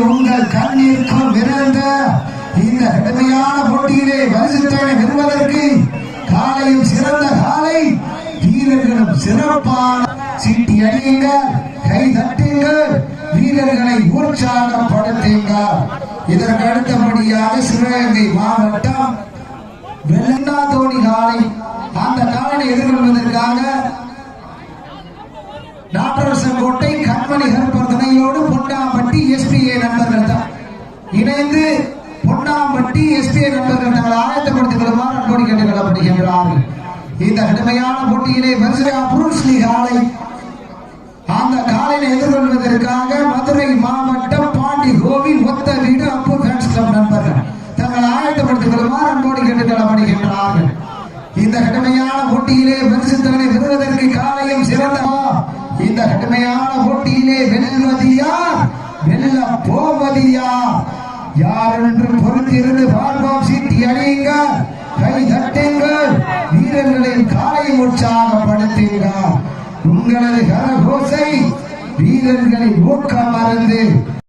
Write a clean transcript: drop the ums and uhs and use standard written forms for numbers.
உங்கள் கண்ணீருக்கும் விரைந்த இந்த கடுமையான போட்டியிலே பரிசுத்தவனை பெறுவதற்கு காலையும் சிறந்த காலை வீரர்களும் சிறப்பான சீட்டி அடியுங்கள், கை தட்டுங்கள், வீரர்களை உற்சாகப்படுத்துங்கள். இதற்கு அடுத்தபடியாக சிவகங்கை மாவட்டம் வெள்ளந்தாத்தோணி காலை, அந்த காலை எதிர்கொள்வதற்காக நாட்டரசங்கோட்டை கண்மணி கருப்பர் துணையோடு பொன்னாம்பட்டி எஸ்பிஏ நண்பர்கள் தான் இணைந்து பொன்னாம்பட்டி எஸ்பிஏ நண்பர்கள் தங்களை ஆயத்தப்படுத்திக் கொள்ளுமாறு அன்போடு கேட்டுக் கொள்ளப்படுகின்றார்கள். இந்த கடுமையான போட்டியிலே புருஷ்லி காலை, அந்த காலையை எதிர்கொள்வதற்காக மதுரை மாவட்டம் பாண்டி கோவில் ஒத்த வீடு அப்பு ஃபேன்ஸ் கிளப் நண்பர்கள் தங்களை ஆயத்தப்படுத்திக் கொள்ளுமாறு அன்போடு கேட்டுக் கொள்ளப்படுகின்றார்கள். இந்த கடுமையான போட்டியிலே பரிசுத்தவனை பெறுவதற்கு காலையும் சிறந்தவா. இந்த கடுமையான போட்டியிலே வெல்வது யார், வெல்ல போவது யார், யார் என்று பொறுத்திருந்து பார்ப்போம். சீட்டி அடியுங்கள், கை தட்டுங்கள், வீரர்களின் காலை உற்சாகப்படுத்துங்கள். உங்களது கரகோசை வீரர்களின் ஊக்கம் மறந்து